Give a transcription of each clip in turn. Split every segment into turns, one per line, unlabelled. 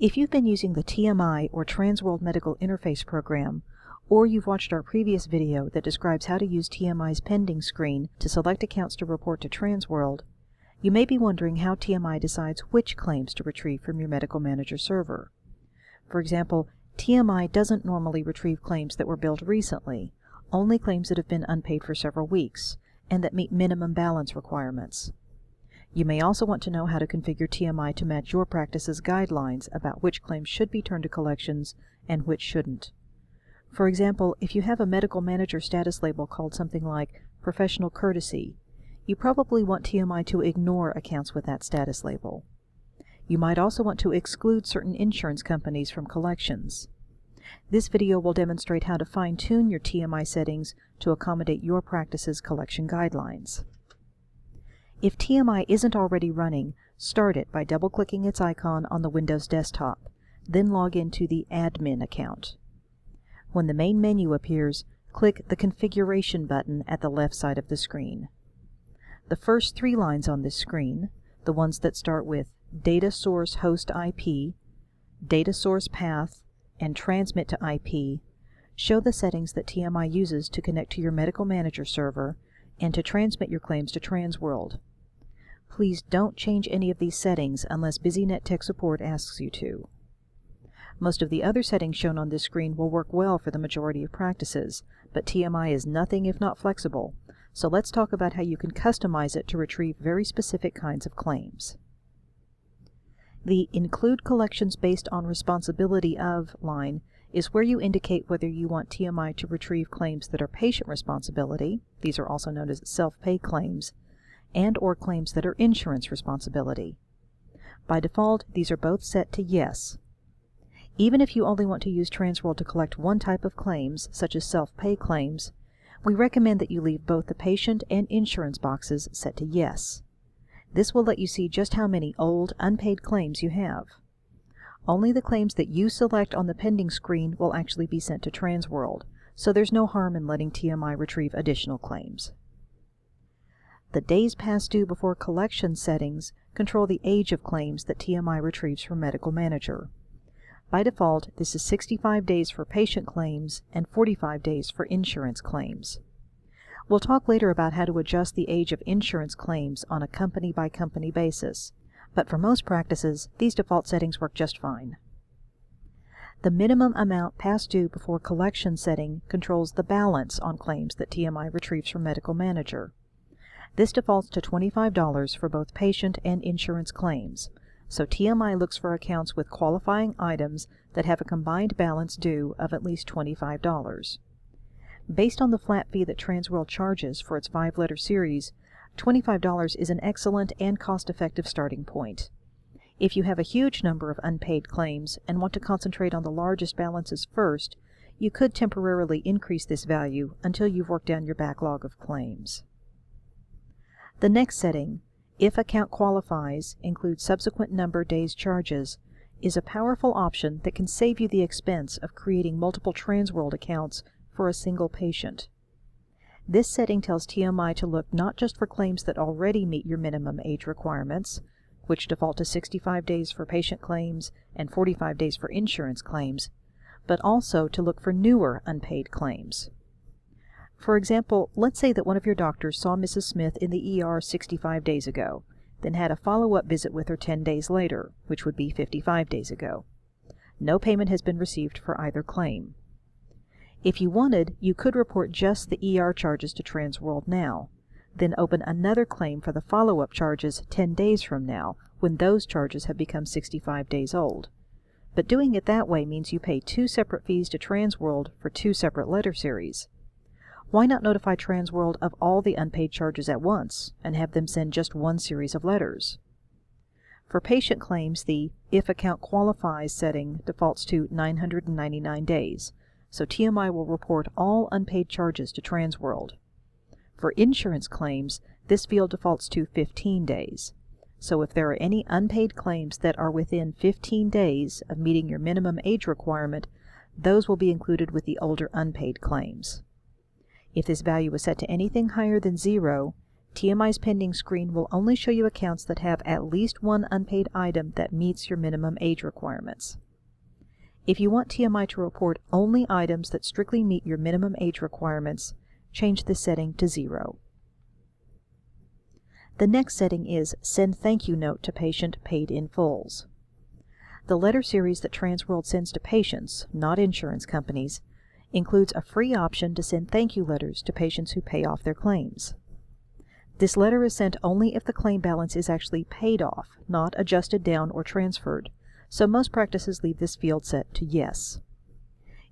If you've been using the TMI or Transworld Medical Interface program, or you've watched our previous video that describes how to use TMI's pending screen to select accounts to report to Transworld, you may be wondering how TMI decides which claims to retrieve from your Medical Manager server. For example, TMI doesn't normally retrieve claims that were billed recently, only claims that have been unpaid for several weeks, and that meet minimum balance requirements. You may also want to know how to configure TMI to match your practice's guidelines about which claims should be turned to collections and which shouldn't. For example, if you have a Medical Manager status label called something like Professional Courtesy, you probably want TMI to ignore accounts with that status label. You might also want to exclude certain insurance companies from collections. This video will demonstrate how to fine-tune your TMI settings to accommodate your practice's collection guidelines. If TMI isn't already running, start it by double-clicking its icon on the Windows desktop, then log into the Admin account. When the main menu appears, click the Configuration button at the left side of the screen. The first 3 lines on this screen, the ones that start with Data Source Host IP, Data Source Path, and Transmit to IP, show the settings that TMI uses to connect to your Medical Manager server and to transmit your claims to Transworld. Please don't change any of these settings unless BusyNet Tech Support asks you to. Most of the other settings shown on this screen will work well for the majority of practices, but TMI is nothing if not flexible, so let's talk about how you can customize it to retrieve very specific kinds of claims. The Include Collections Based on Responsibility of line is where you indicate whether you want TMI to retrieve claims that are patient responsibility, these are also known as self-pay claims, and or claims that are insurance responsibility. By default, these are both set to Yes. Even if you only want to use Transworld to collect one type of claims, such as self-pay claims, we recommend that you leave both the patient and insurance boxes set to Yes. This will let you see just how many old, unpaid claims you have. Only the claims that you select on the pending screen will actually be sent to Transworld, so there's no harm in letting TMI retrieve additional claims. The Days Past Due Before Collection settings control the age of claims that TMI retrieves from Medical Manager. By default, this is 65 days for patient claims and 45 days for insurance claims. We'll talk later about how to adjust the age of insurance claims on a company-by-company basis, but for most practices, these default settings work just fine. The Minimum Amount Past Due Before Collection setting controls the balance on claims that TMI retrieves from Medical Manager. This defaults to $25 for both patient and insurance claims, so TMI looks for accounts with qualifying items that have a combined balance due of at least $25. Based on the flat fee that Transworld charges for its 5-letter series, $25 is an excellent and cost-effective starting point. If you have a huge number of unpaid claims and want to concentrate on the largest balances first, you could temporarily increase this value until you've worked down your backlog of claims. The next setting, If Account Qualifies, includes subsequent number days charges, is a powerful option that can save you the expense of creating multiple Transworld accounts for a single patient. This setting tells TMI to look not just for claims that already meet your minimum age requirements, which default to 65 days for patient claims and 45 days for insurance claims, but also to look for newer unpaid claims. For example, let's say that one of your doctors saw Mrs. Smith in the ER 65 days ago, then had a follow-up visit with her 10 days later, which would be 55 days ago. No payment has been received for either claim. If you wanted, you could report just the ER charges to Transworld now, then open another claim for the follow-up charges 10 days from now, when those charges have become 65 days old. But doing it that way means you pay 2 separate fees to Transworld for 2 separate letter series. Why not notify Transworld of all the unpaid charges at once, and have them send just 1 series of letters? For patient claims, the If Account Qualifies setting defaults to 999 days, so TMI will report all unpaid charges to Transworld. For insurance claims, this field defaults to 15 days, so if there are any unpaid claims that are within 15 days of meeting your minimum age requirement, those will be included with the older unpaid claims. If this value is set to anything higher than 0, TMI's pending screen will only show you accounts that have at least one unpaid item that meets your minimum age requirements. If you want TMI to report only items that strictly meet your minimum age requirements, change this setting to 0. The next setting is Send Thank You Note to Patient Paid in Fulls. The letter series that Transworld sends to patients, not insurance companies, includes a free option to send thank you letters to patients who pay off their claims. This letter is sent only if the claim balance is actually paid off, not adjusted down or transferred, so most practices leave this field set to Yes.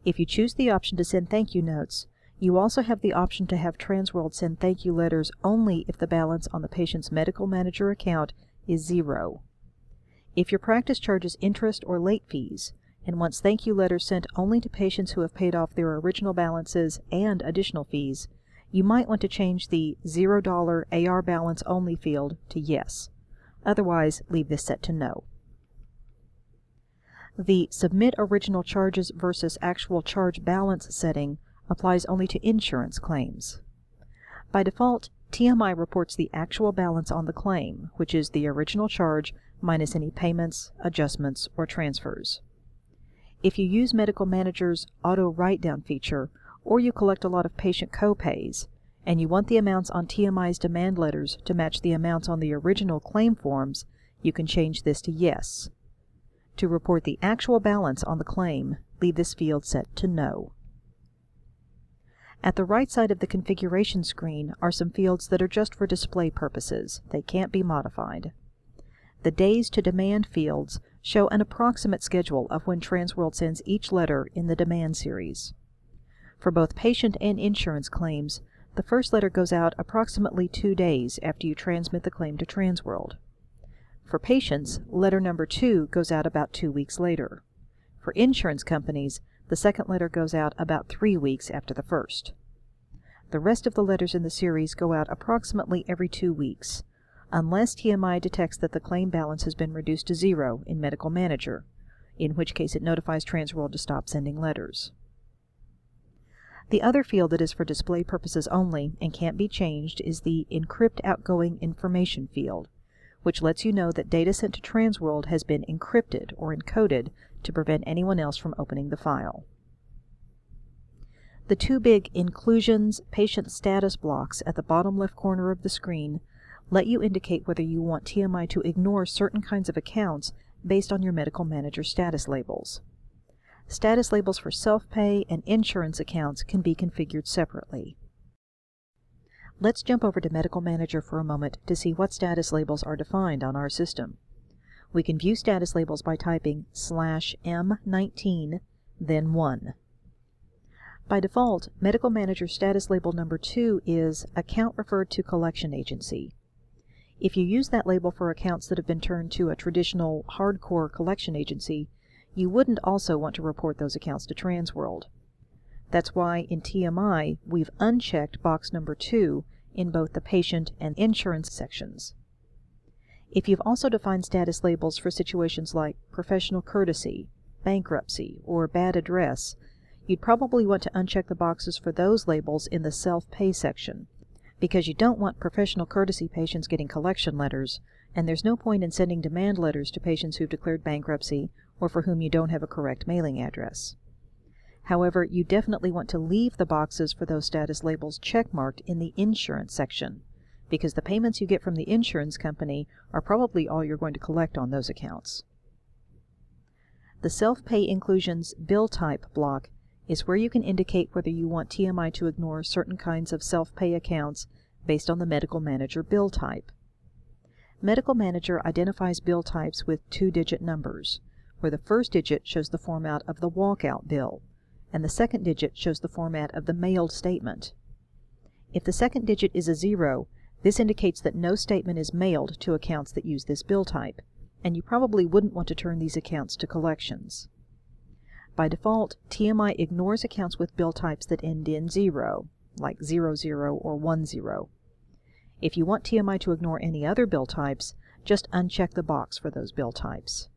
If you choose the option to send thank you notes, you also have the option to have Transworld send thank you letters only if the balance on the patient's medical manager account is 0. If your practice charges interest or late fees, and wants thank you letters sent only to patients who have paid off their original balances and additional fees, you might want to change the $0 AR balance only field to Yes. Otherwise, leave this set to No. The Submit Original Charges versus Actual Charge Balance setting applies only to insurance claims. By default, TMI reports the actual balance on the claim, which is the original charge minus any payments, adjustments, or transfers. If you use Medical Manager's Auto Write-Down feature, or you collect a lot of patient co-pays, and you want the amounts on TMI's demand letters to match the amounts on the original claim forms, you can change this to Yes. To report the actual balance on the claim, leave this field set to No. At the right side of the configuration screen are some fields that are just for display purposes. They can't be modified. The Days to Demand fields show an approximate schedule of when Transworld sends each letter in the demand series. For both patient and insurance claims, the first letter goes out approximately 2 days after you transmit the claim to Transworld. For patients, letter number 2 goes out about 2 weeks later. For insurance companies, the second letter goes out about 3 weeks after the first. The rest of the letters in the series go out approximately every 2 weeks, unless TMI detects that the claim balance has been reduced to 0 in Medical Manager, in which case it notifies Transworld to stop sending letters. The other field that is for display purposes only and can't be changed is the Encrypt Outgoing Information field, which lets you know that data sent to Transworld has been encrypted or encoded to prevent anyone else from opening the file. The 2 big Inclusions Patient Status blocks at the bottom left corner of the screen let you indicate whether you want TMI to ignore certain kinds of accounts based on your Medical Manager status labels. Status labels for self-pay and insurance accounts can be configured separately. Let's jump over to Medical Manager for a moment to see what status labels are defined on our system. We can view status labels by typing /M19, then 1. By default, Medical Manager status label number 2 is Account Referred to Collection Agency. If you use that label for accounts that have been turned to a traditional hardcore collection agency, you wouldn't also want to report those accounts to Transworld. That's why in TMI we've unchecked box number 2 in both the patient and insurance sections. If you've also defined status labels for situations like professional courtesy, bankruptcy, or bad address, you'd probably want to uncheck the boxes for those labels in the self-pay section, because you don't want professional courtesy patients getting collection letters, and there's no point in sending demand letters to patients who've declared bankruptcy or for whom you don't have a correct mailing address. However, you definitely want to leave the boxes for those status labels checkmarked in the insurance section, because the payments you get from the insurance company are probably all you're going to collect on those accounts. The Self-Pay Inclusions Bill Type block is where you can indicate whether you want TMI to ignore certain kinds of self-pay accounts based on the Medical Manager bill type. Medical Manager identifies bill types with 2-digit numbers, where the first digit shows the format of the walkout bill, and the second digit shows the format of the mailed statement. If the second digit is a 0, this indicates that no statement is mailed to accounts that use this bill type, and you probably wouldn't want to turn these accounts to collections. By default, TMI ignores accounts with bill types that end in 0, like 00 or 10. If you want TMI to ignore any other bill types, just uncheck the box for those bill types.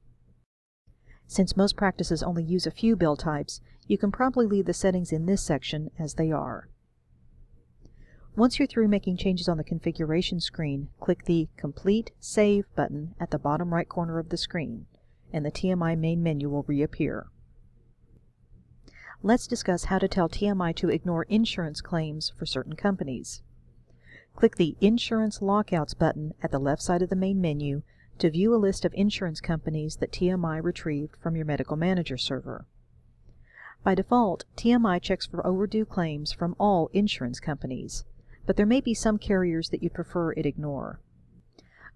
Since most practices only use a few bill types, you can probably leave the settings in this section as they are. Once you're through making changes on the configuration screen, click the Complete Save button at the bottom right corner of the screen, and the TMI main menu will reappear. Let's discuss how to tell TMI to ignore insurance claims for certain companies. Click the Insurance Lockouts button at the left side of the main menu to view a list of insurance companies that TMI retrieved from your Medical Manager server. By default, TMI checks for overdue claims from all insurance companies, but there may be some carriers that you'd prefer it ignore.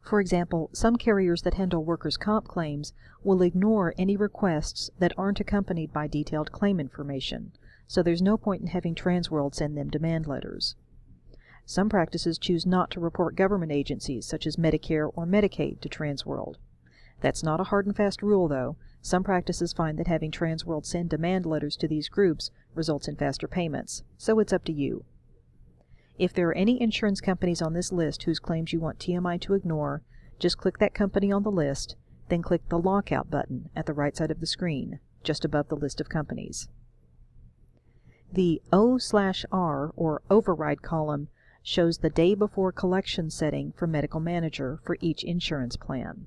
For example, some carriers that handle workers' comp claims will ignore any requests that aren't accompanied by detailed claim information, so there's no point in having Transworld send them demand letters. Some practices choose not to report government agencies such as Medicare or Medicaid to Transworld. That's not a hard and fast rule, though. Some practices find that having Transworld send demand letters to these groups results in faster payments, so it's up to you. If there are any insurance companies on this list whose claims you want TMI to ignore, just click that company on the list, then click the Lockout button at the right side of the screen, just above the list of companies. The O/R, or Override column, shows the day before collection setting for Medical Manager for each insurance plan.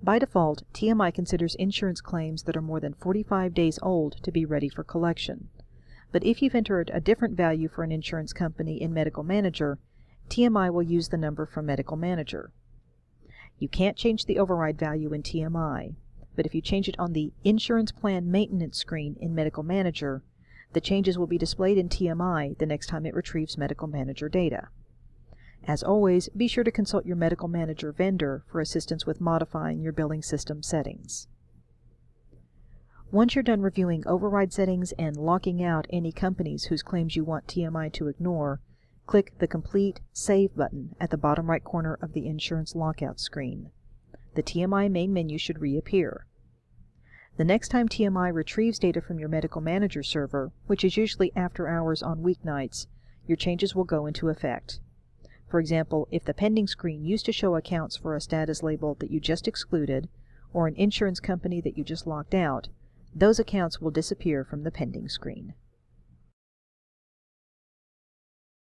By default, TMI considers insurance claims that are more than 45 days old to be ready for collection. But if you've entered a different value for an insurance company in Medical Manager, TMI will use the number from Medical Manager. You can't change the override value in TMI, but if you change it on the Insurance Plan Maintenance screen in Medical Manager, the changes will be displayed in TMI the next time it retrieves Medical Manager data. As always, be sure to consult your Medical Manager vendor for assistance with modifying your billing system settings. Once you're done reviewing override settings and locking out any companies whose claims you want TMI to ignore, click the Complete Save button at the bottom right corner of the Insurance Lockout screen. The TMI main menu should reappear. The next time TMI retrieves data from your Medical Manager server, which is usually after hours on weeknights, your changes will go into effect. For example, if the pending screen used to show accounts for a status label that you just excluded, or an insurance company that you just locked out, those accounts will disappear from the pending screen.